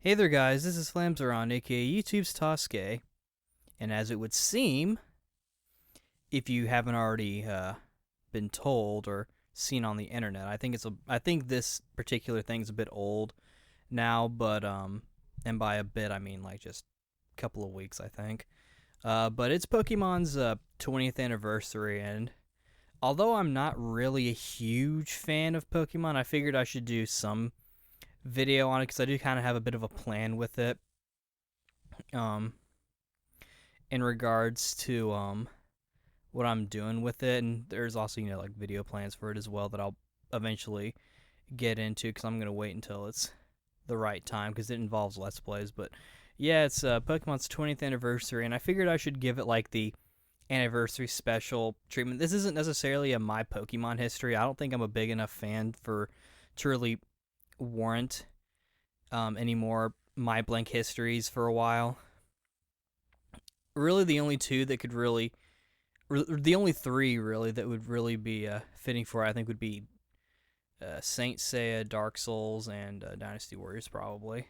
Hey there, guys. This is Flamzeron, aka YouTube's Tasuke, and as it would seem, if you haven't already been told or seen on the internet, I think this particular thing's a bit old now, but and by a bit I mean like just a couple of weeks, I think. But it's Pokemon's 20th anniversary, and although I'm not really a huge fan of Pokemon, I figured I should do some video on it because I do kind of have a bit of a plan with it. Um, in regards to what I'm doing with it, and there's also like video plans for it as well that I'll eventually get into because I'm gonna wait until it's the right time because it involves Let's Plays. But yeah, it's Pokemon's 20th anniversary, and I figured I should give it like the anniversary special treatment. This isn't necessarily a my Pokemon history. I don't think I'm a big enough fan for to really warrant any more my blank histories for a while. Really, the only two that could really, the only three really that would really be fitting for it, I think would be Saint Seiya, Dark Souls, and Dynasty Warriors probably.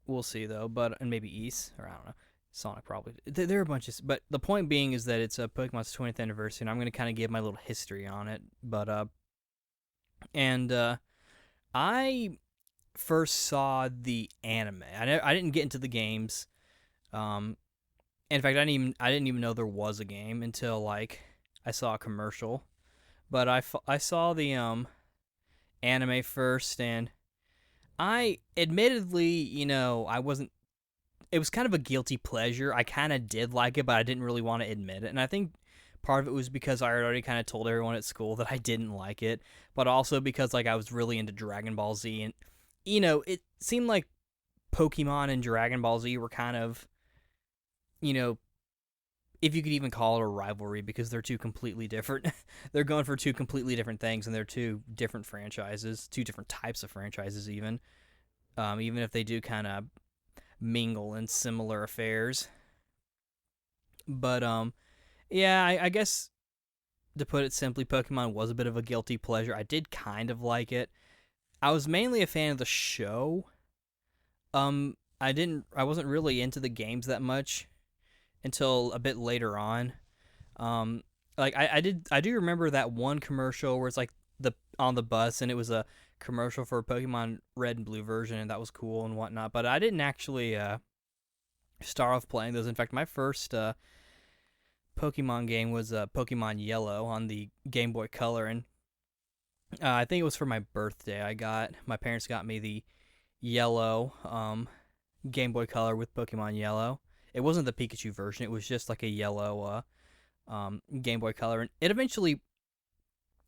We'll see though, but and maybe East or I don't know. Sonic probably. There are a bunch of, but the point being is that it's Pokemon's 20th anniversary, and I'm gonna kind of give my little history on it. But and I first saw the anime. I didn't get into the games. In fact, I didn't even know there was a game until like I saw a commercial. But I saw the anime first, and I admittedly, I wasn't. It was kind of a guilty pleasure. I kind of did like it, but I didn't really want to admit it. And I think part of it was because I had already kind of told everyone at school that I didn't like it, but also because like I was really into Dragon Ball Z, and it seemed like Pokemon and Dragon Ball Z were kind of, you know, if you could even call it a rivalry, because they're two completely different. They're going for two completely different things, and they're two different franchises, two different types of franchises, even. Even if they do kind of mingle in similar affairs. But yeah, I guess to put it simply, Pokemon was a bit of a guilty pleasure. I did kind of like it. I was mainly a fan of the show. I wasn't really into the games that much until a bit later on. Like I do remember that one commercial where it's like the on the bus, and it was a commercial for a Pokemon Red and Blue version, and that was cool and whatnot. But I didn't actually start off playing those. In fact, my first Pokemon game was Pokemon Yellow on the Game Boy Color, and I think it was for my birthday. My parents got me the yellow Game Boy Color with Pokemon Yellow. It wasn't the Pikachu version. It was just like a yellow Game Boy Color, and it eventually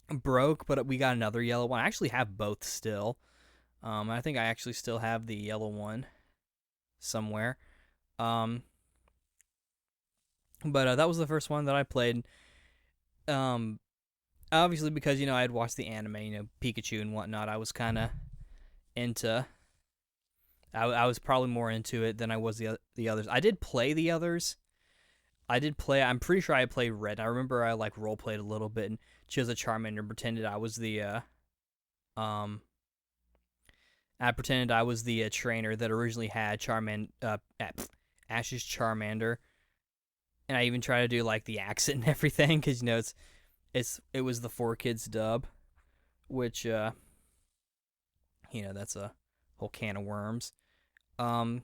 broke. But we got another yellow one. I actually have both still. I think I actually still have the yellow one somewhere. Um, but that was the first one that I played. Obviously because I had watched the anime, Pikachu and whatnot. I was kind of into. I was probably more into it than I was the others. I did play the others. I'm pretty sure I played Red. I remember I like role played a little bit and chose a Charmander and pretended I was the um. I pretended I was the trainer that originally had Ash's Charmander, and I even tried to do like the accent and everything because it was the 4 Kids dub, which that's a whole can of worms. Um,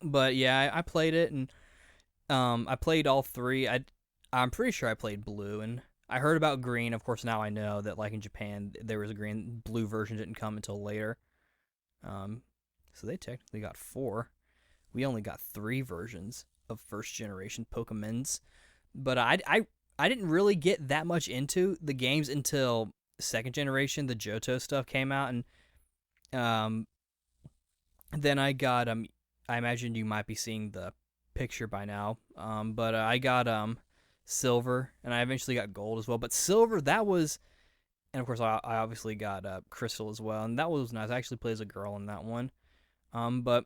but yeah, I played it, and I played all three. I'm pretty sure I played Blue, and I heard about Green. Of course, now I know that like in Japan there was a green. Blue version didn't come until later. Um, so they technically got 4. We only got 3 versions of first generation Pokemons. But I didn't really get that much into the games until second generation. The Johto stuff came out, and then I got I imagine you might be seeing the picture by now. But I got Silver, and I eventually got Gold as well. But Silver, that was, and of course I obviously got Crystal as well, and that was nice. I actually played as a girl in that one. But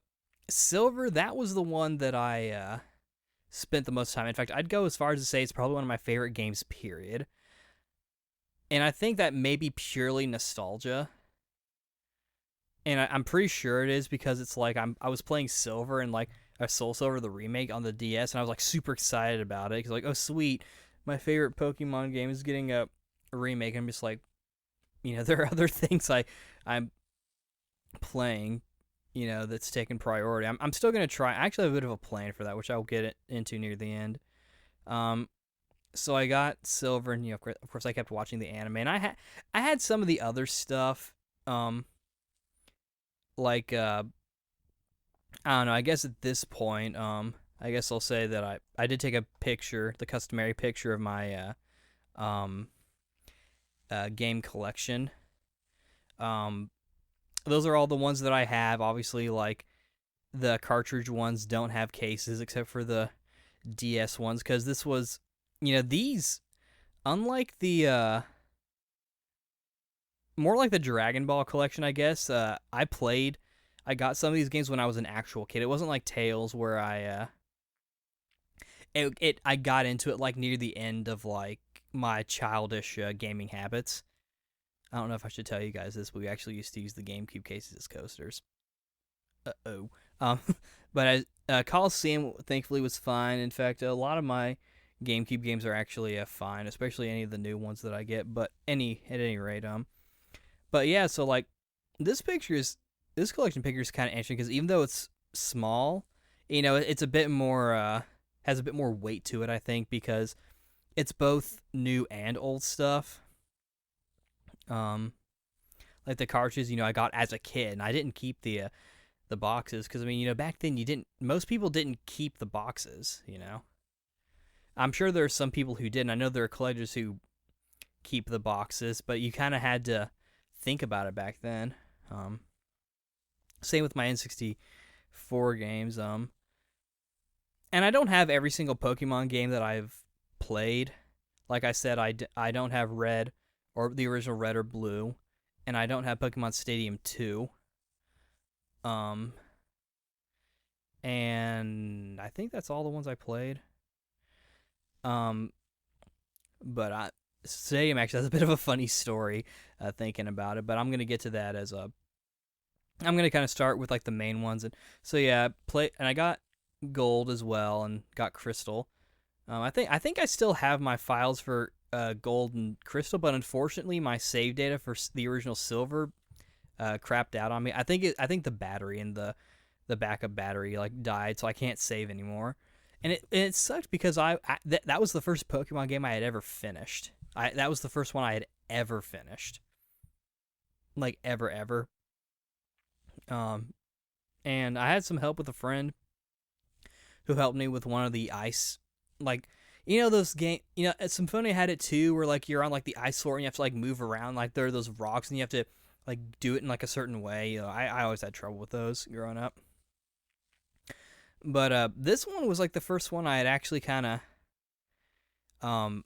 Silver, that was the one that I spent the most time. In fact, I'd go as far as to say it's probably one of my favorite games, period. And I think that may be purely nostalgia. and I'm pretty sure it is because it's like I was playing Silver and like Soul Silver the remake on the DS, and I was like super excited about it because like, oh sweet, my favorite Pokemon game is getting a remake. And I'm just like, there are other things I'm playing, that's taking priority. I'm still gonna try. I actually have a bit of a plan for that, which I'll get into near the end. Um, so I got Silver, and of course I kept watching the anime, and I had some of the other stuff, like I don't know. I guess at this point, I guess I'll say that I did take a picture, the customary picture of my um game collection. Um, those are all the ones that I have. Obviously, like the cartridge ones don't have cases except for the DS ones, because this was, these, unlike the more like the Dragon Ball collection, I guess. I got some of these games when I was an actual kid. It wasn't like Tales where I got into it like near the end of like my childish gaming habits. I don't know if I should tell you guys this, but we actually used to use the GameCube cases as coasters. Uh-oh. Um, but Coliseum, thankfully, was fine. In fact, a lot of my GameCube games are actually fine, especially any of the new ones that I get. But at any rate, but yeah, so like this collection picture is kind of interesting because even though it's small, it's a bit more has a bit more weight to it, I think, because it's both new and old stuff. Um, like the cartridges, I got as a kid, and I didn't keep the boxes because I mean, back then you didn't. Most people didn't keep the boxes. I'm sure there are some people who did. And I know there are collectors who keep the boxes, but you kind of had to think about it back then. Same with my N64 games. And I don't have every single Pokemon game that I've played. Like I said, I don't have Red or the original Red or Blue, and I don't have Pokemon Stadium 2. Um, and I think that's all the ones I played. Um, but Stadium actually has a bit of a funny story, thinking about it. But I'm gonna get to that as a. I'm gonna kind of start with like the main ones, and so yeah, and I got Gold as well, and got Crystal. I think I still have my files for Gold and Crystal, but unfortunately, my save data for the original Silver crapped out on me. I think the battery and the backup battery like died, so I can't save anymore. And it sucked because that was the first Pokemon game I had ever finished. That was the first one I had ever finished, like ever. Um, and I had some help with a friend who helped me with one of the ice, like those game. At Symphonia had it too, where like you're on like the ice floor and you have to like move around, like there are those rocks and you have to like do it in like a certain way. I always had trouble with those growing up. But this one was like the first one I had actually kind of um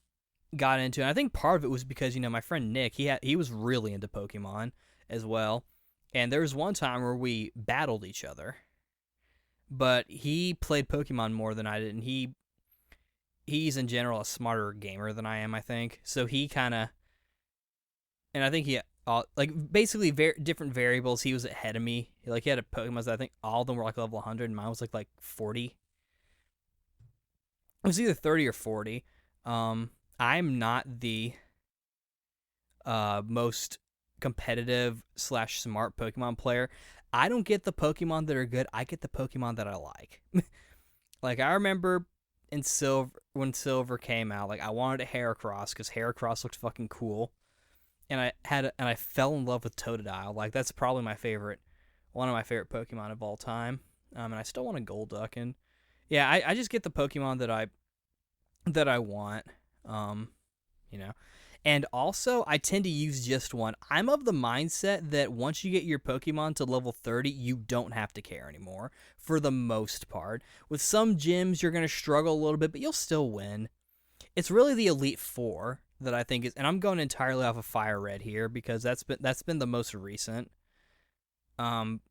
got into, and I think part of it was because my friend Nick, he was really into Pokemon as well, and there was one time where we battled each other, but he played Pokemon more than I did, and he's in general a smarter gamer than I am, I think. So he kind of, and I think he like basically different variables. He was ahead of me. Like he had a Pokemon that I think all of them were like level 100, and mine was like 40. It was either 30 or 40. I'm not the most competitive / smart Pokemon player. I don't get the Pokemon that are good. I get the Pokemon that I like. Like I remember in Silver, when Silver came out, like I wanted a Heracross because Heracross looked fucking cool, and I fell in love with Totodile. Like that's probably one of my favorite Pokemon of all time. And I still want a Golduck, and yeah, I just get the Pokemon that I want. Um, you know. And also, I tend to use just one. I'm of the mindset that once you get your Pokemon to level 30, you don't have to care anymore, for the most part. With some gyms, you're going to struggle a little bit, but you'll still win. It's really the Elite Four that I think is, and I'm going entirely off of Fire Red here because that's been the most recent. Um,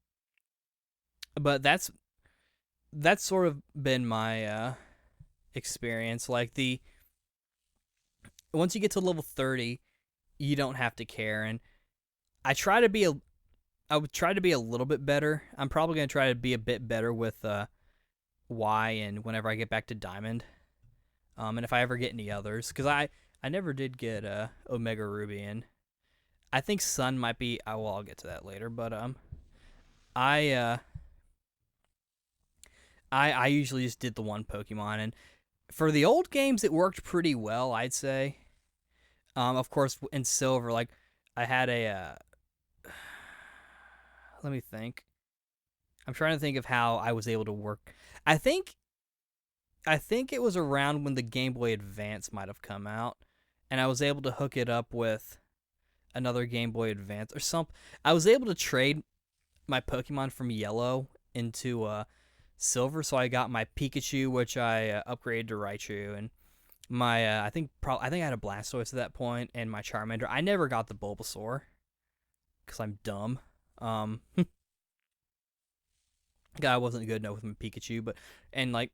but that's sort of been my experience. Like once you get to level 30, you don't have to care. And I try to be I would try to be a little bit better. I'm probably gonna try to be a bit better with Y and whenever I get back to Diamond. And if I ever get any others, because I never did get Omega Ruby, and I think Sun might be. Well, I'll get to that later, but I uh, I usually just did the one Pokemon, and for the old games, it worked pretty well, I'd say. Of course, in Silver, like I had a. Let me think. I'm trying to think of how I was able to work. I think I think it was around when the Game Boy Advance might have come out, and I was able to hook it up with another Game Boy Advance or something. I was able to trade my Pokemon from Yellow into Silver, so I got my Pikachu, which I upgraded to Raichu, and my I think I had a Blastoise at that point, and my Charmander. I never got the Bulbasaur because I'm dumb. Um, I wasn't good enough with my Pikachu, but and like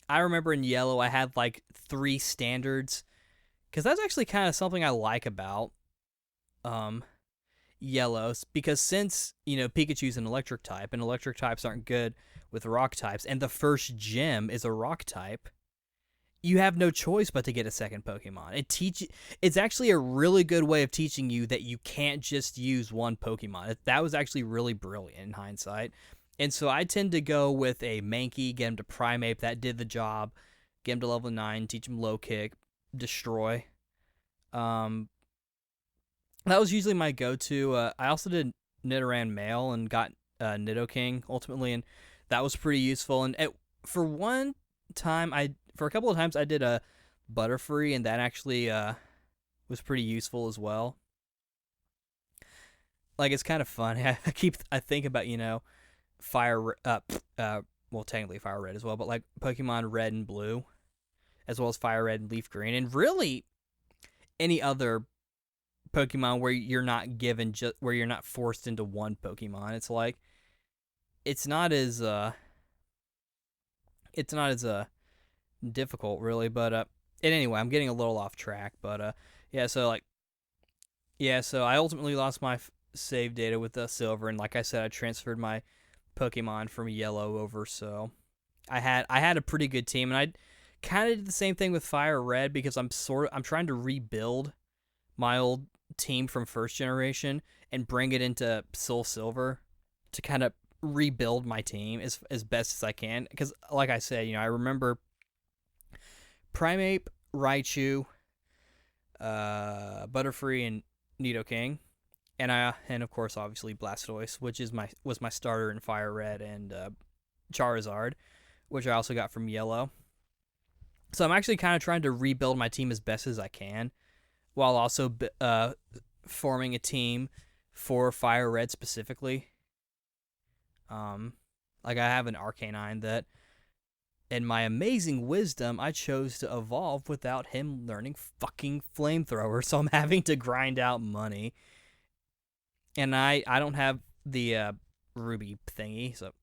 I remember in Yellow, I had like 3 standards because that's actually kind of something I like about um Yellows because since Pikachu's an electric type and electric types aren't good with rock types, and the first gym is a rock type, you have no choice but to get a second Pokemon. It's actually a really good way of teaching you that you can't just use one Pokemon. That was actually really brilliant in hindsight. And so I tend to go with a Mankey, get him to Primeape, that did the job, get him to level 9, teach him low kick, destroy. Um, that was usually my go-to. I also did Nidoran male and got Nidoking ultimately, and that was pretty useful. And for one time, for a couple of times I did a Butterfree, and that actually was pretty useful as well. Like it's kind of funny. I think about Fire well technically Fire Red as well, but like Pokemon Red and Blue, as well as Fire Red and Leaf Green, and really any other Pokemon where you're not given where you're not forced into one Pokemon. It's like it's not as difficult really, but and anyway, I'm getting a little off track, but yeah, so like yeah, so I ultimately lost my save data with Silver, and like I said, I transferred my Pokemon from Yellow over, so I had a pretty good team, and I kind of did the same thing with Fire Red because I'm trying to rebuild my old team from first generation and bring it into Soul Silver to kind of rebuild my team as best as I can, because like I said, I remember Primeape, Raichu, Butterfree, and Nidoking, and of course obviously Blastoise, which was my starter in Fire Red, and Charizard, which I also got from Yellow. So I'm actually kind of trying to rebuild my team as best as I can, while also forming a team for Fire Red specifically. Like I have an Arcanine that, in my amazing wisdom, I chose to evolve without him learning fucking Flamethrower, so I'm having to grind out money. And I don't have the Ruby thingy, so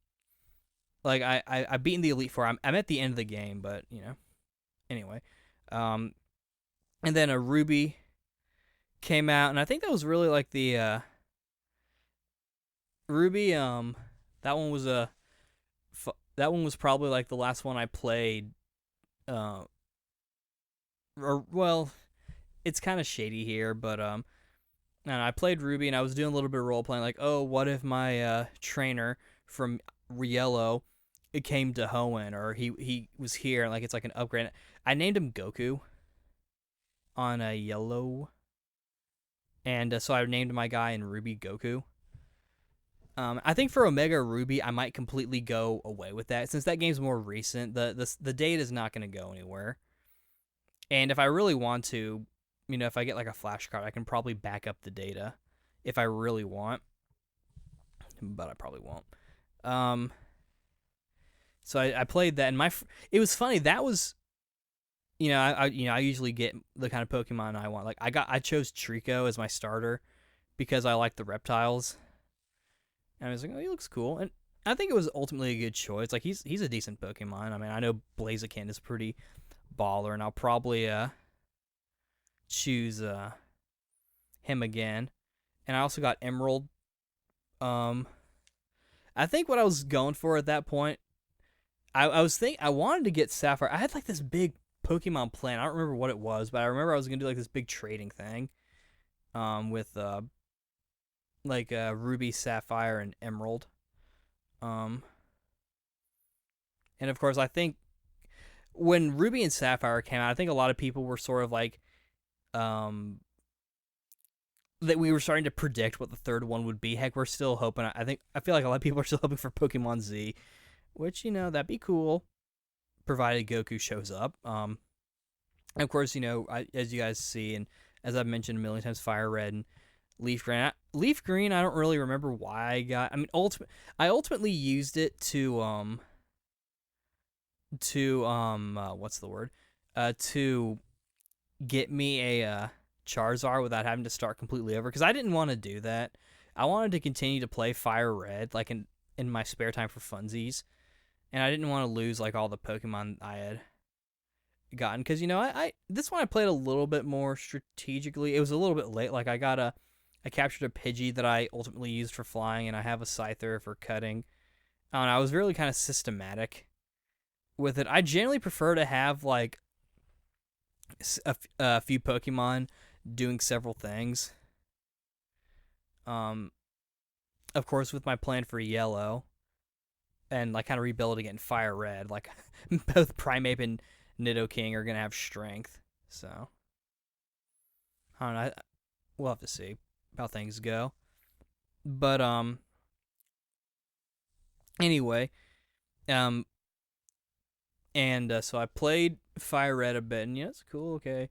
like I beaten the Elite Four. I'm at the end of the game, but anyway, and then a Ruby came out, and I think that was really like the Ruby. That one was that one was probably like the last one I played. Well, it's kind of shady here, but and I played Ruby, and I was doing a little bit of role playing, like, oh, what if my trainer from Yellow it came to Hoenn, or he was here, and like it's like an upgrade. I named him Goku on a Yellow, and so I named my guy in Ruby Goku. I think for Omega Ruby, I might completely go away with that since that game's more recent. The data is not going to go anywhere, and if I really want to, if I get like a flashcard, I can probably back up the data if I really want, but I probably won't. So I played that, and it was funny. That was, I usually get the kind of Pokemon I want. Like I chose Trico as my starter because I like the reptiles. And I was like, oh, he looks cool. And I think it was ultimately a good choice. Like, he's a decent Pokemon. I mean, I know Blaziken is pretty baller, and I'll probably choose him again. And I also got Emerald Um, I think what I was going for at that point, I wanted to get Sapphire. I had like this big Pokemon plan. I don't remember what it was, but I remember I was gonna do like this big trading thing. With Ruby, Sapphire, and Emerald. Um, and of course, I think when Ruby and Sapphire came out, I think a lot of people were sort of like, um, that we were starting to predict what the third one would be. Heck, we're still hoping. I feel like a lot of people are still hoping for Pokemon Z, which that'd be cool, provided Goku shows up. And of course, as you guys see, and as I've mentioned a million times, Fire Red and Leaf Green. Leaf Green, I don't really remember why I got. I mean, I ultimately used it to what's the word? To get me a Charizard without having to start completely over, because I didn't want to do that. I wanted to continue to play Fire Red like in my spare time for funsies, and I didn't want to lose like all the Pokemon I had gotten, because I this one I played a little bit more strategically. It was a little bit late. Like I captured a Pidgey that I ultimately used for flying, and I have a Scyther for cutting. And I was really kind of systematic with it. I generally prefer to have like a few Pokemon doing several things. Um, of course, with my plan for Yellow, and like kind of rebuild again Fire Red, like both Primeape and Nidoking are gonna have strength. So I don't know. We'll have to see how things go. But anyway, um, and so I played Fire Red a bit, and it's cool. Okay,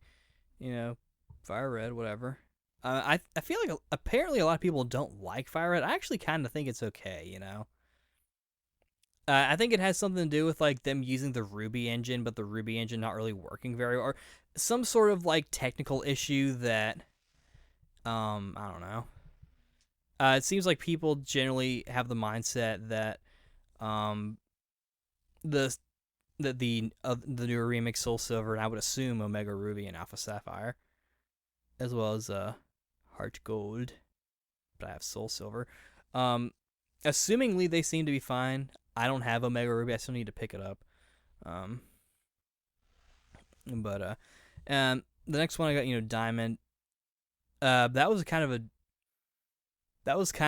you know, Fire Red, whatever. I feel like apparently a lot of people don't like Fire Red. I actually kind of think it's okay. I think it has something to do with like them using the Ruby engine, but the Ruby engine not really working very, or some sort of like technical issue that I don't know. It seems like people generally have the mindset that um the the newer remix Soul Silver, and I would assume Omega Ruby and Alpha Sapphire, as well as Heart Gold, but I have Soul Silver. Um, Assumingly they seem to be fine. I don't have Omega Ruby. I still need to pick it up. Um, but the next one I got, Diamond. That was kind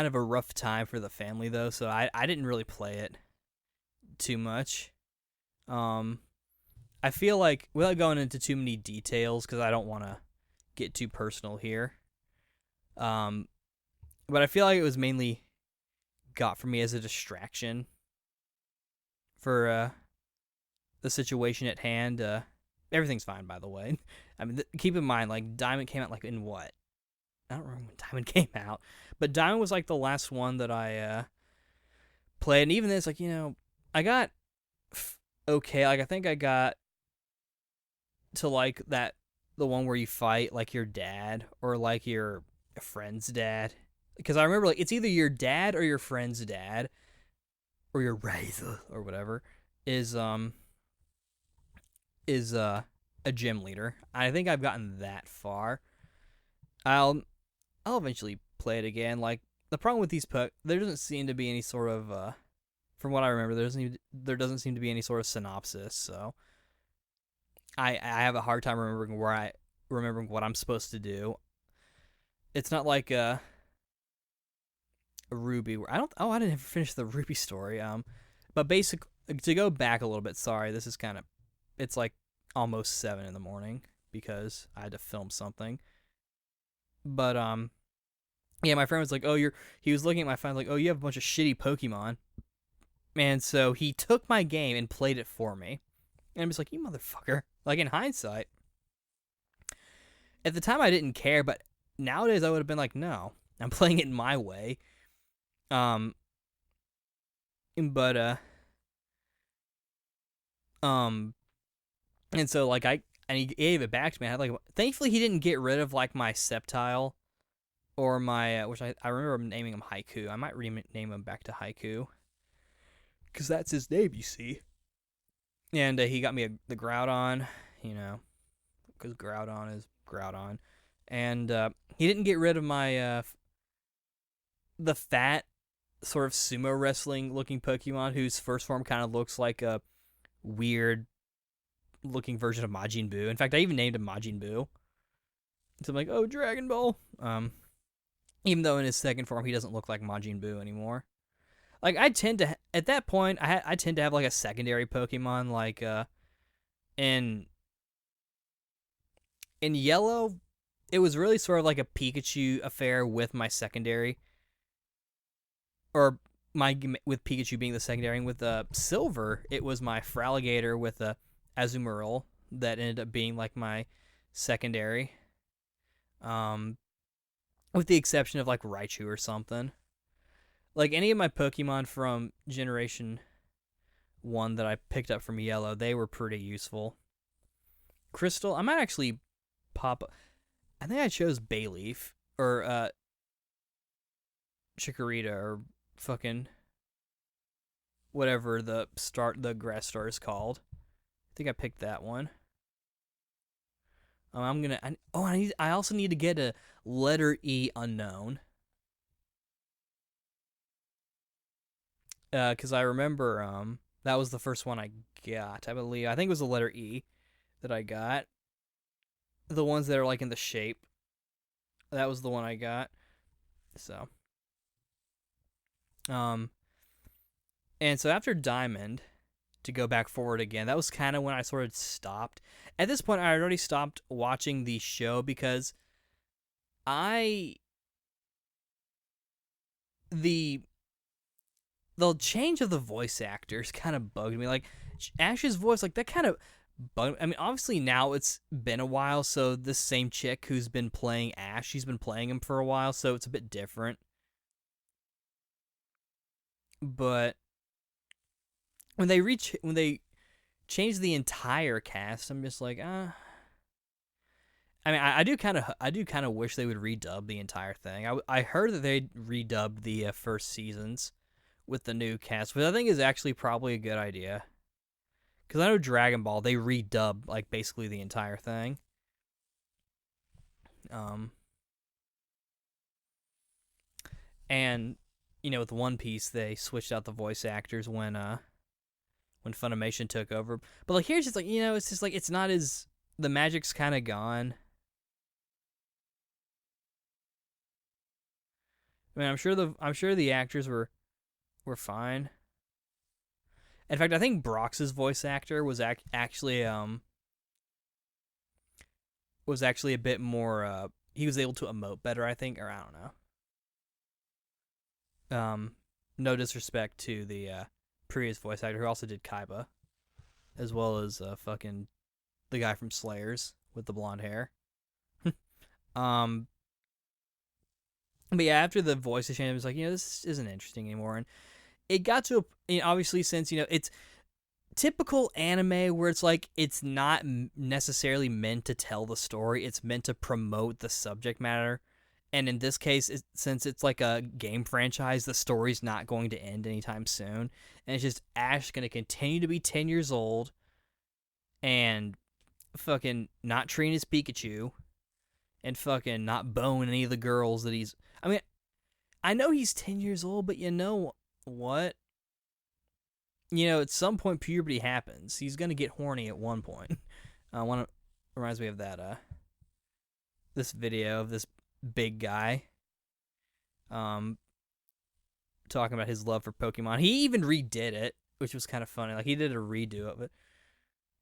of a rough time for the family though, so I didn't really play it too much. Um, I feel like, without going into too many details, because I don't want to get too personal here. Um, but I feel like it was mainly got for me as a distraction for the situation at hand. Everything's fine, by the way. I mean, keep in mind, like Diamond came out like in what? I don't remember when Diamond came out, but Diamond was like the last one that I played, and even then, it's like I got okay. Like I think I got to like the one where you fight like your dad or like your friend's dad, because I remember like it's either your dad or your friend's dad or your razor or whatever is a gym leader. I think I've gotten that far. I'll I'll eventually play it again. Like the problem with these there doesn't seem to be any sort of from what I remember, there doesn't seem to be any sort of synopsis. So I have a hard time remembering what I'm supposed to do. It's not like a Ruby. Where I didn't ever finish the Ruby story. But to go back a little bit. Sorry, this is kind of it's like almost 7 in the morning because I had to film something. But yeah, my friend was like, he was looking at my phone like, oh, you have a bunch of shitty Pokemon. And so he took my game and played it for me. And I'm just like, you motherfucker. Like in hindsight, at the time I didn't care, but nowadays I would have been like, no, I'm playing it my way. Um, but um, and so like and he gave it back to me. I had like, thankfully he didn't get rid of like my Sceptile or my which I remember naming him Haiku. I might rename him back to Haiku because that's his name, you see. And he got me the Groudon, because Groudon is Groudon, and he didn't get rid of my the fat sort of sumo wrestling looking Pokemon whose first form kind of looks like a weird looking version of Majin Buu. In fact, I even named him Majin Buu. So I'm like, oh, Dragon Ball. Even though in his second form he doesn't look like Majin Buu anymore. Like I tend to at that point I tend to have like a secondary Pokemon like in Yellow. It was really sort of like a Pikachu affair with my secondary, or my with Pikachu being the secondary. And with Silver, it was my Feraligatr with Azumarill that ended up being like my secondary. Um, with the exception of like Raichu or something. Like any of my Pokemon from Generation 1 that I picked up from Yellow, they were pretty useful. Crystal, I might actually pop. I think I chose Bayleaf or Chikorita or fucking whatever the grass star is called. I think I picked that one. I'm gonna. I also need to get a letter E unknown. Because I remember that was the first one I got. I believe I think it was the letter E that I got. The ones that are like in the shape. That was the one I got. So, um, and so after Diamond, to go back forward again, that was kind of when I sort of stopped. At this point, I had already stopped watching the show because I the change of the voice actors kind of bugged me. Like Ash's voice, like that kind of bugged. I mean, obviously now it's been a while, so this same chick who's been playing Ash, she's been playing him for a while, so it's a bit different. But when they change the entire cast, I'm just like, I mean, I do kind of wish they would redub the entire thing. I heard that they redubbed the first seasons with the new cast, which I think is actually probably a good idea. Because I know Dragon Ball, they redubbed like basically the entire thing. Um, and with One Piece, they switched out the voice actors when Funimation took over. But like here's just like it's just like it's not as the magic's kind of gone. I mean, I'm sure the actors were fine. In fact, I think Brox's voice actor was actually a bit more. He was able to emote better, I think, or I don't know. No disrespect to the previous voice actor who also did Kaiba, as well as fucking the guy from Slayers with the blonde hair. um, but yeah, after the voice change, I was like, this isn't interesting anymore, and it got to obviously since it's typical anime where it's like it's not necessarily meant to tell the story, it's meant to promote the subject matter. And in this case, since it's like a game franchise, the story's not going to end anytime soon, and it's just Ash going to continue to be 10 years old and fucking not train his Pikachu and fucking not bone any of the girls that he's. I mean, I know he's 10 years old, but you know what? At some point puberty happens. He's gonna get horny at one point. One reminds me of that this video of this big guy talking about his love for Pokemon. He even redid it, which was kind of funny. Like he did a redo of it.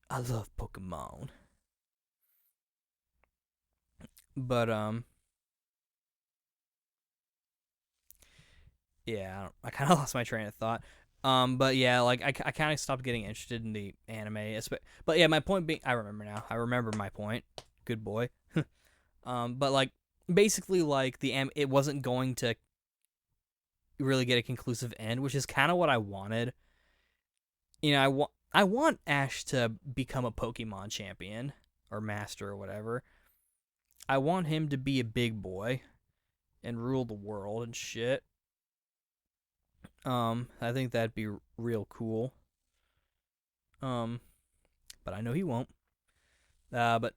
I love Pokemon. But yeah, I kind of lost my train of thought. But yeah, like I kind of stopped getting interested in the anime. But yeah, my point being, I remember now. I remember my point. Good boy. But like basically, like it wasn't going to really get a conclusive end, which is kind of what I wanted. I want Ash to become a Pokemon champion or master or whatever. I want him to be a big boy and rule the world and shit. I think that'd be real cool. But I know he won't. But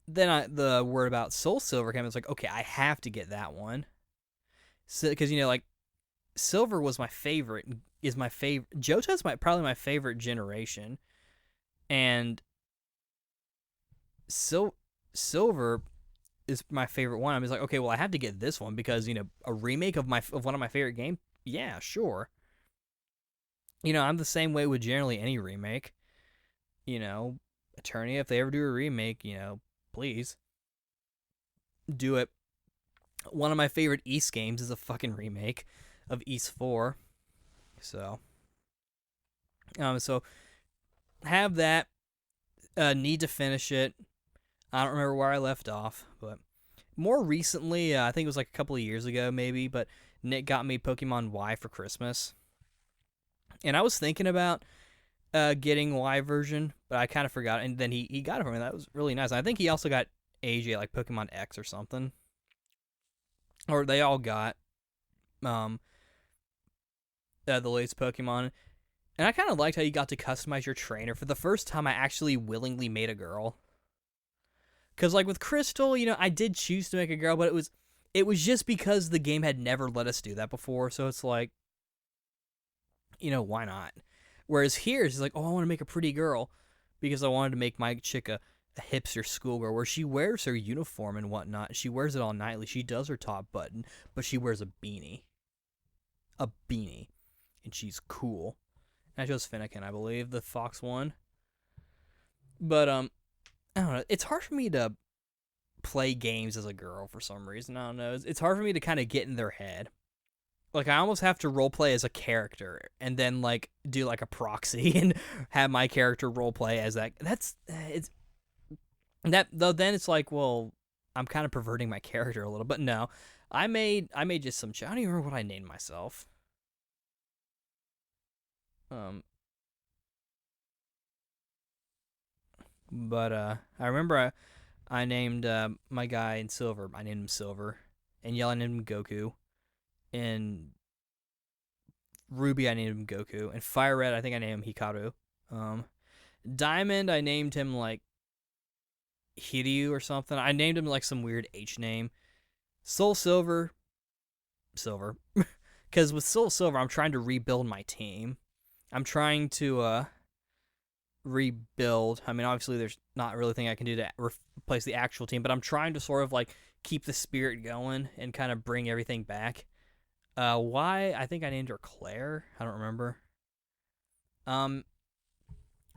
then the word about Soul Silver came. It's like, okay, I have to get that one. So, because like Silver was my favorite. Is my favorite. Johto's probably my favorite generation, and Silver is my favorite one. I was like, okay, well, I have to get this one because a remake of one of my favorite games. Yeah, sure. I'm the same way with generally any remake. You know, Attorney, if they ever do a remake, please do it. One of my favorite East games is a fucking remake of East 4. So have that. Need to finish it. I don't remember where I left off, but more recently, I think it was like a couple of years ago, maybe. But Nick got me Pokemon Y for Christmas, and I was thinking about getting Y version, but I kind of forgot. And then he got it for me. That was really nice. I think he also got AJ like Pokemon X or something, or they all got um the latest Pokemon. And I kind of liked how you got to customize your trainer. For the first time, I actually willingly made a girl. Because like with Crystal, I did choose to make a girl, but it was just because the game had never let us do that before. So it's like, why not? Whereas here, it's like, oh, I want to make a pretty girl because I wanted to make my chick a hipster schoolgirl where she wears her uniform and whatnot. She wears it all nightly. She does her top button, but she wears a beanie. A beanie. And she's cool. And I chose Finnegan, I believe, the Fox one. But, I don't know. It's hard for me to play games as a girl for some reason. I don't know. It's hard for me to kind of get in their head. Like, I almost have to roleplay as a character and then, like, do, like, a proxy and have my character roleplay as that. It's... That, though, then it's like, well, I'm kind of perverting my character a little. But no, I made just some... I don't even remember what I named myself. But I remember I named my guy in Silver. I named him Silver. In Yellow, I named him Goku. In Ruby, I named him Goku. In Fire Red, I think I named him Hikaru. Diamond, I named him like Hiryu or something. I named him like some weird H name. Soul Silver. Because with Soul Silver, I'm trying to rebuild my team. I'm trying to rebuild. I mean, obviously, there's not really anything I can do to replace the actual team, but I'm trying to sort of like keep the spirit going and kind of bring everything back. Why? I think I named her Claire. I don't remember.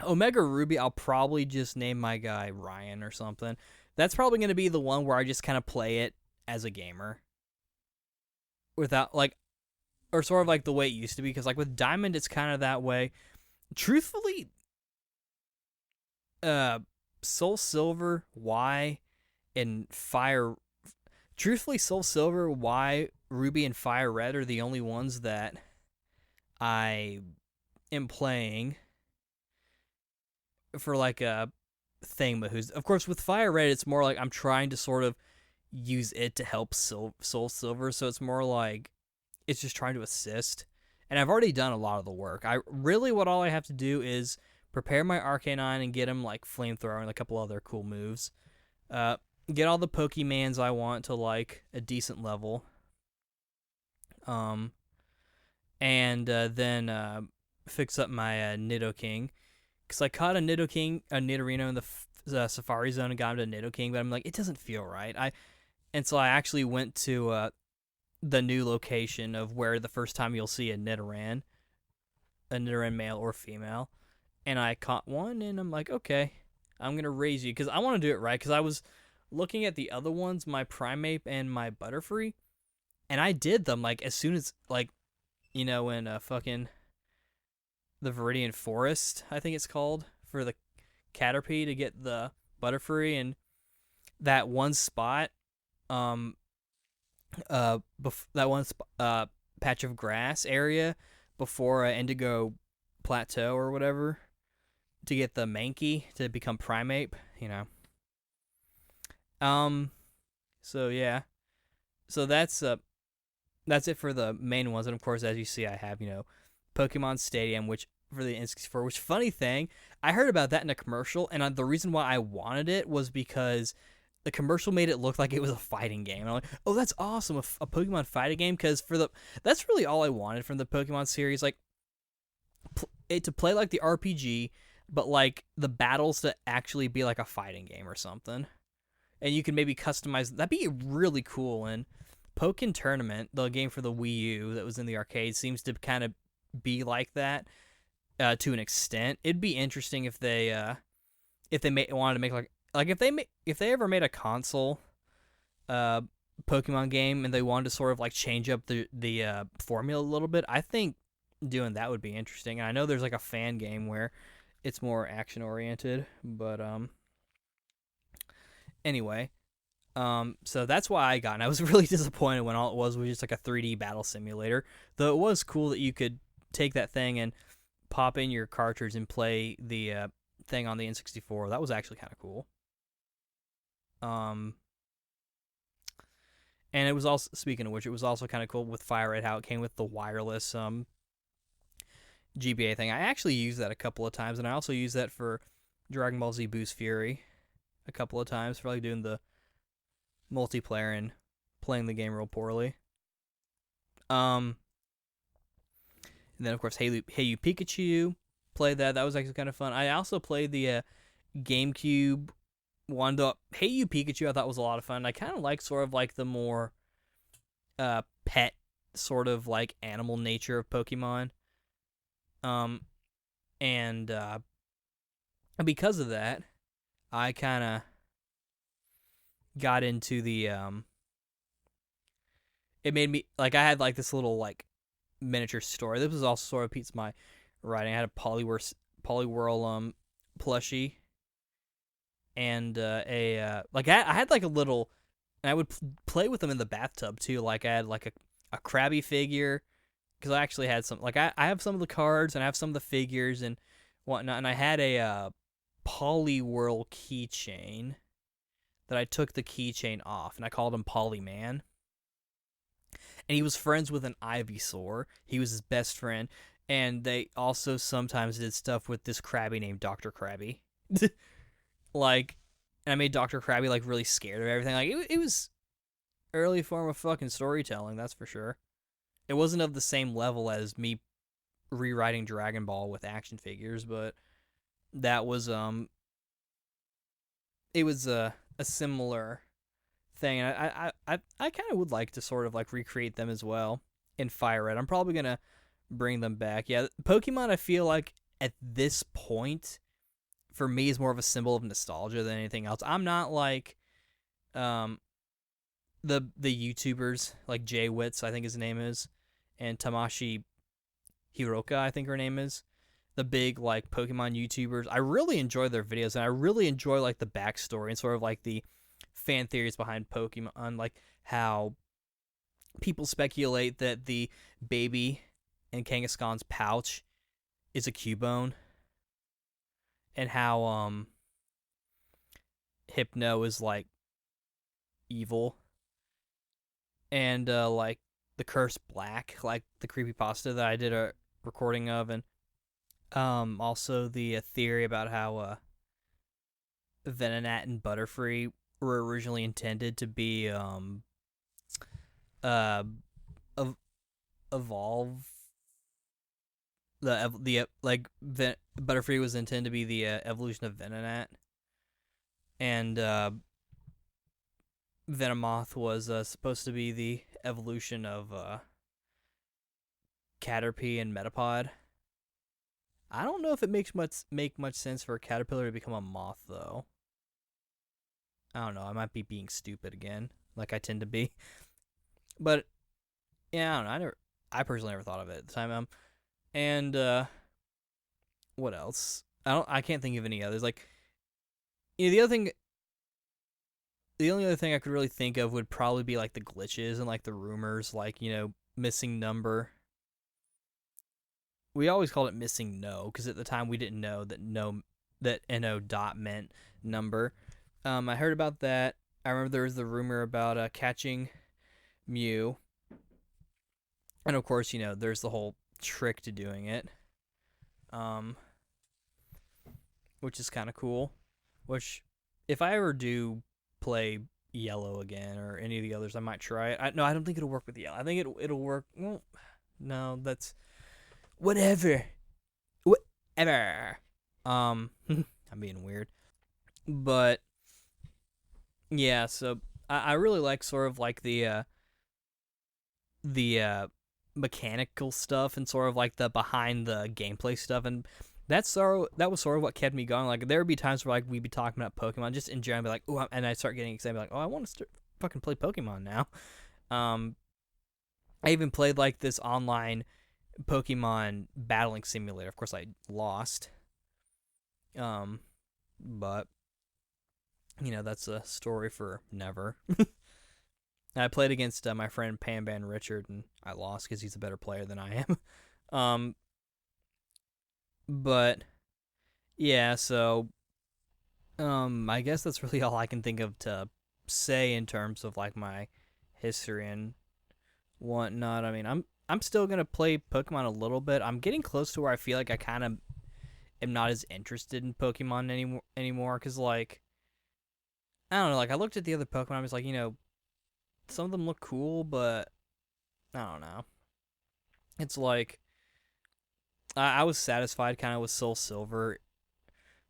Omega Ruby, I'll probably just name my guy Ryan or something. That's probably going to be the one where I just kind of play it as a gamer. Without, like, or sort of like the way it used to be, because, like, with Diamond, it's kind of that way. Truthfully, Soul Silver, Y, and Fire... Truthfully, Soul Silver, Y, Ruby, and Fire Red are the only ones that I am playing for, like, a Thingamahoos. Of course, with Fire Red, it's more like I'm trying to sort of use it to help Soul Silver, so it's more like it's just trying to assist. And I've already done a lot of the work. What all I have to do is prepare my Arcanine and get him like Flamethrower and a couple other cool moves. Get all the Pokemans I want to like a decent level. And then fix up my Nidoking. Because I caught a Nidorino in the Safari Zone and got him to Nidoking, but I'm like, it doesn't feel right. And so I actually went to the new location of where the first time you'll see a Nidoran male or female. And I caught one, and I'm like, okay, I'm going to raise you. Because I want to do it right. Because I was looking at the other ones, my Primeape and my Butterfree. And I did them, like, as soon as, like, in fucking the Viridian Forest, I think it's called, for the Caterpie to get the Butterfree. And that one spot, patch of grass area before Indigo Plateau or whatever, to get the Mankey to become Primeape, So yeah, so that's it for the main ones, and of course, as you see, I have Pokemon Stadium, which for the N64. Which, funny thing, I heard about that in a commercial, and the reason why I wanted it was because the commercial made it look like it was a fighting game. And I'm like, oh, that's awesome, a Pokemon fighting game, because that's really all I wanted from the Pokemon series, like it to play like the RPG, but like the battles to actually be like a fighting game or something. And you can maybe customize. That'd be really cool. And Pokken Tournament, the game for the Wii U that was in the arcade, seems to kind of be like that to an extent. It'd be interesting if they wanted to make like if they ever made a console uh Pokemon game and they wanted to sort of like change up the formula a little bit. I think doing that would be interesting. And I know there's like a fan game where it's more action oriented, but anyway, so that's why I got, and I was really disappointed when all it was just like a 3D battle simulator. Though it was cool that you could take that thing and pop in your cartridge and play the thing on the N64. That was actually kind of cool. Um, and it was also, speaking of which, it was also kind of cool with Fire Red how it came with the wireless GBA thing. I actually used that a couple of times, and I also used that for Dragon Ball Z Boost Fury a couple of times for like doing the multiplayer and playing the game real poorly. And then of course Hey You Pikachu, played that. That was actually kind of fun. I also played the GameCube one. The Hey You Pikachu I thought was a lot of fun. I kind of like sort of like the more pet sort of like animal nature of Pokemon. And because of that, I kind of got into the it made me like I had like this little like miniature story. This was also sort of Pete's my writing. I had a Poliwhirl plushie and like I had like a little, and I would play with them in the bathtub too. Like I had like a Krabby figure because I actually had some, like I have some of the cards and I have some of the figures and whatnot, and I had a Poliwhirl keychain that I took the keychain off and I called him Polyman. And he was friends with an Ivysaur. He was his best friend. And they also sometimes did stuff with this Krabby named Dr. Krabby. Like, and I made Dr. Krabby like really scared of everything. Like it was early form of fucking storytelling, that's for sure. It wasn't of the same level as me rewriting Dragon Ball with action figures, but that was it was a similar thing. And I kind of would like to sort of like recreate them as well in Fire Red. I'm probably gonna bring them back. Yeah, Pokemon, I feel like at this point for me is more of a symbol of nostalgia than anything else. I'm not like um the YouTubers like Jay Witz, I think his name is, and Tamashi Hiroka, I think her name is. The big like Pokemon YouTubers. I really enjoy their videos, and I really enjoy like the backstory and sort of like the fan theories behind Pokemon, like how people speculate that the baby in Kangaskhan's pouch is a Cubone, and how Hypno is like evil, and like the Cursed Black, like the creepypasta that I did a recording of, and also the theory about how Venonat and Butterfree were originally intended to be uh evolve the like Butterfree was intended to be the evolution of Venonat, and Venomoth was supposed to be the evolution of Caterpie and Metapod. I don't know if it make much sense for a caterpillar to become a moth though. I don't know. I might be being stupid again, like I tend to be. But yeah, I don't know. I personally never thought of it at the time. And what else? I can't think of any others. Like, you know, the only other thing I could really think of would probably be like the glitches and like the rumors, like, you know, missing number. We always called it missing no because at the time we didn't know that no dot meant number. I heard about that. I remember there was the rumor about catching Mew, and of course, you know, there's the whole trick to doing it, which is kind of cool. Which, if I ever do play Yellow again or any of the others, I might try it. No, I don't think it'll work with Yellow. I think it'll work. Well, no, that's whatever. Whatever. I'm being weird, but yeah. So I really like sort of like the mechanical stuff and sort of like the behind the gameplay stuff, and that was sort of what kept me going. Like there would be times where like we'd be talking about Pokemon just in general, be like, oh, and I start getting excited, like, oh, I want to start fucking play Pokemon now. Um, I even played like this online Pokemon battling simulator. Of course, I lost. Um, but that's a story for never. I played against my friend Panban Richard, and I lost because he's a better player than I am. um, but yeah, so I guess that's really all I can think of to say in terms of like my history and whatnot. I mean, I'm still gonna play Pokemon a little bit. I'm getting close to where I feel like I kind of am not as interested in Pokemon anymore. Because like I don't know, like I looked at the other Pokemon, I was like, some of them look cool, but I don't know. It's like I was satisfied kind of with Soul Silver,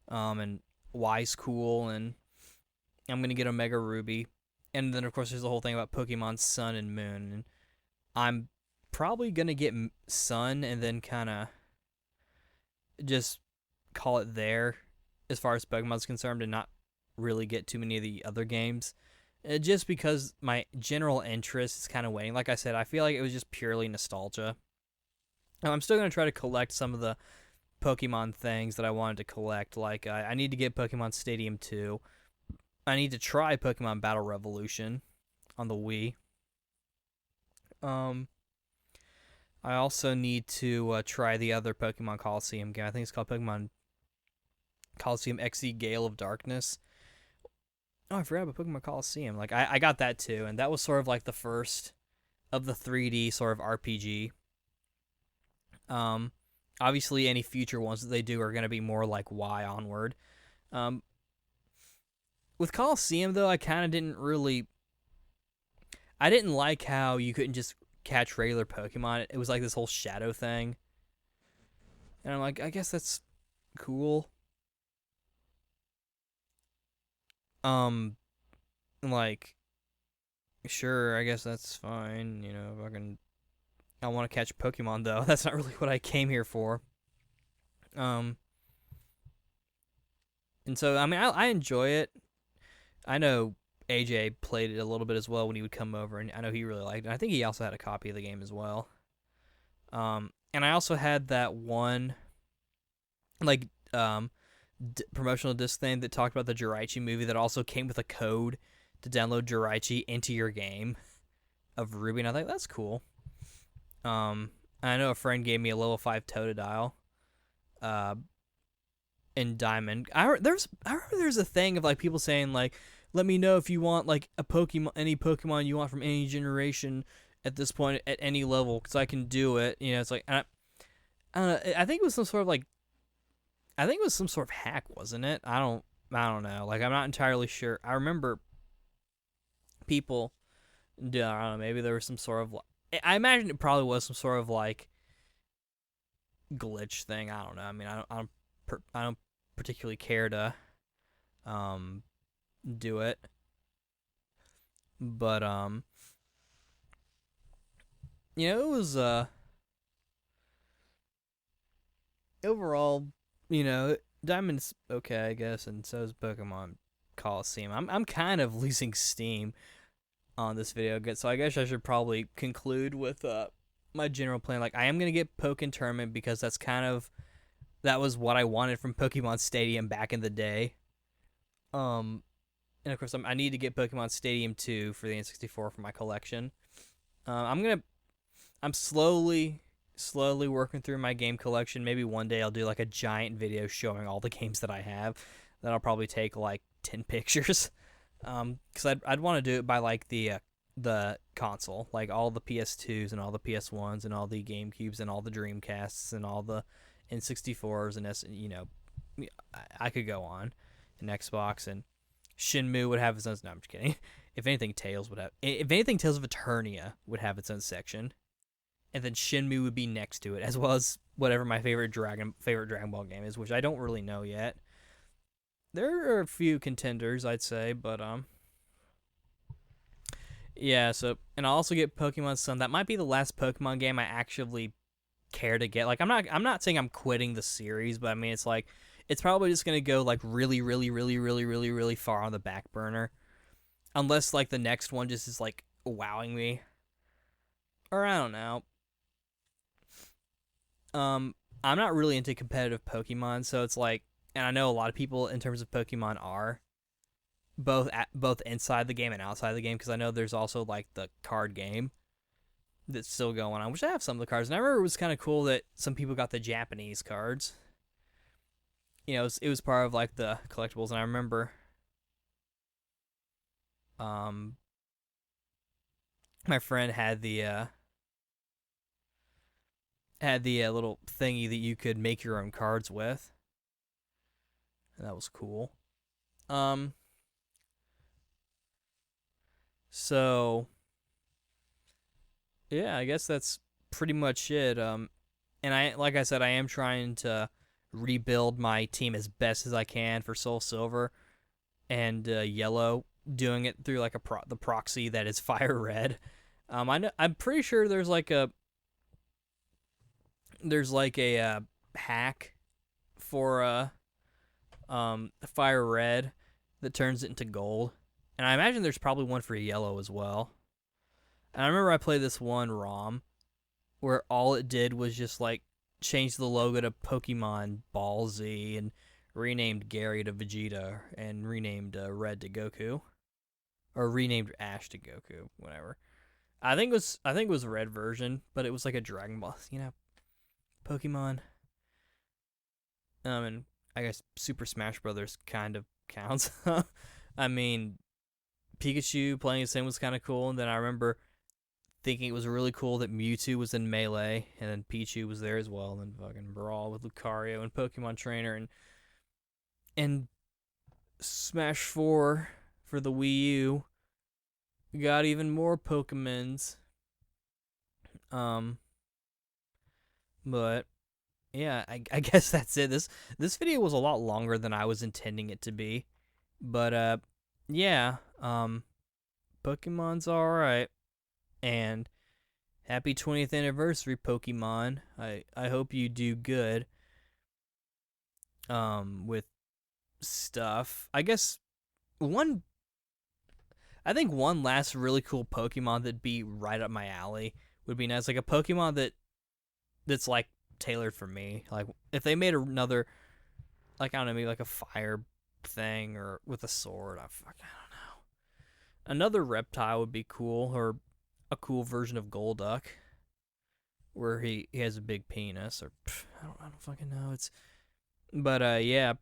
and Wise Cool, and I'm gonna get Omega Ruby, and then of course there's the whole thing about Pokemon Sun and Moon, and I'm probably gonna get Sun and then kind of just call it there as far as Pokemon's concerned, and not really get too many of the other games. Just because my general interest is kind of waning. Like I said, I feel like it was just purely nostalgia. I'm still going to try to collect some of the Pokemon things that I wanted to collect. Like, I need to get Pokemon Stadium 2. I need to try Pokemon Battle Revolution on the Wii. I also need to try the other Pokemon Coliseum game. I think it's called Pokemon Coliseum XE Gale of Darkness. Oh, I forgot about Pokemon Coliseum. Like, I got that too, and that was sort of like the first of the 3D sort of RPG. Obviously, any future ones that they do are going to be more like Y onward. With Coliseum, though, I kind of didn't really... I didn't like how you couldn't just catch regular Pokemon. It was like this whole shadow thing. And I'm like, I guess that's cool. Like, sure, I guess that's fine. I want to catch Pokemon, though. That's not really what I came here for. And so, I mean, I enjoy it. I know AJ played it a little bit as well when he would come over, and I know he really liked it. I think he also had a copy of the game as well. And I also had that one, like, promotional disc thing that talked about the Jiraichi movie that also came with a code to download Jiraichi into your game of Ruby, and I think that's cool. I know a friend gave me a level 5 Totodile in Diamond. I remember there's a thing of like people saying like, let me know if you want like any Pokemon you want from any generation at this point at any level, because I can do it. It's like I don't know. I think it was some sort of hack, wasn't it? I don't know. Like I'm not entirely sure. I remember people. I don't know. Maybe there was some sort of. I imagine it probably was some sort of like glitch thing. I don't know. I mean, I don't particularly care to do it, but it was overall, Diamond's okay, I guess, and so is Pokemon Coliseum. I'm kind of losing steam on this video, so I guess I should probably conclude with my general plan. Like, I am gonna get Pokken Tournament because that was what I wanted from Pokemon Stadium back in the day. And of course, I need to get Pokemon Stadium 2 for the N64 for my collection. I'm slowly working through my game collection. Maybe one day I'll do like a giant video showing all the games that I have. Then I'll probably take like 10 pictures. Because I'd want to do it by like the console, like all the PS2s and all the PS1s and all the GameCubes and all the Dreamcasts and all the N64s and I could go on, and Xbox, and Shinmu would have its own. No, I'm just kidding. If anything, Tails would have. If anything, Tales of Eternia would have its own section, and then Shinmu would be next to it, as well as whatever my favorite Dragon Ball game is, which I don't really know yet. There are a few contenders, I'd say, but yeah. So, and I'll also get Pokemon Sun. That might be the last Pokemon game I actually care to get. Like, I'm not saying I'm quitting the series, but I mean, it's like, it's probably just gonna go like really, really, really, really, really, really far on the back burner, unless like the next one just is like wowing me, or I don't know. I'm not really into competitive Pokemon, so it's like, and I know a lot of people in terms of Pokemon are both inside the game and outside the game, because I know there's also like the card game that's still going on, which I have some of the cards, and I remember it was kind of cool that some people got the Japanese cards. It was part of like the collectibles, and I remember um my friend had the little thingy that you could make your own cards with, and that was cool. Um, so yeah, I guess that's pretty much it. And like I said, I am trying to rebuild my team as best as I can for Soul Silver and Yellow, doing it through like the proxy that is Fire Red. I'm pretty sure there's like a hack for Fire Red that turns it into gold, and I imagine there's probably one for Yellow as well. And I remember I played this one ROM where all it did was just like change the logo to Pokemon Ball Z and renamed Gary to Vegeta and renamed Red to Goku, or renamed Ash to Goku, whatever. I think it was a red version, but it was like a Dragon Ball, Pokemon. And I guess Super Smash Brothers kind of counts. I mean, Pikachu playing as him was kind of cool, and then I remember thinking it was really cool that Mewtwo was in Melee, and then Pichu was there as well, and then fucking Brawl with Lucario and Pokemon Trainer, and Smash 4 for the Wii U got even more Pokemons. Um, but yeah, I guess that's it. This video was a lot longer than I was intending it to be, but yeah, Pokemon's all right, and happy 20th anniversary, Pokemon. I hope you do good with stuff. One I think one last really cool Pokemon that'd be right up my alley would be nice. Like a Pokemon that's like tailored for me. Like if they made another, like, I don't know, maybe like a fire thing or with a sword. I don't know. Another reptile would be cool, or a cool version of Golduck where he has a big penis, or I don't fucking know. But yeah.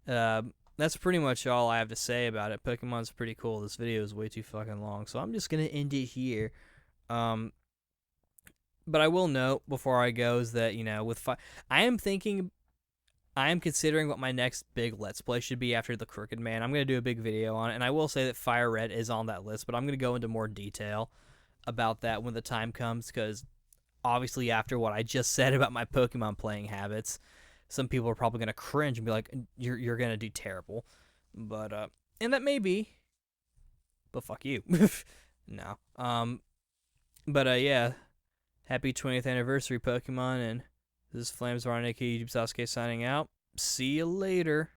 uh, that's pretty much all I have to say about it. Pokemon's pretty cool. This video is way too fucking long, so I'm just gonna end it here. Um, but I will note before I go is that, I am considering what my next big Let's Play should be after the Crooked Man. I'm gonna do a big video on it, and I will say that Fire Red is on that list, but I'm gonna go into more detail about that when the time comes, because obviously after what I just said about my Pokemon playing habits, some people are probably gonna cringe and be like, "You're gonna do terrible," but and that may be, but fuck you. No. But yeah. Happy 20th anniversary, Pokemon, and this is Flames Ron, aka YouTube Sasuke, signing out. See you later.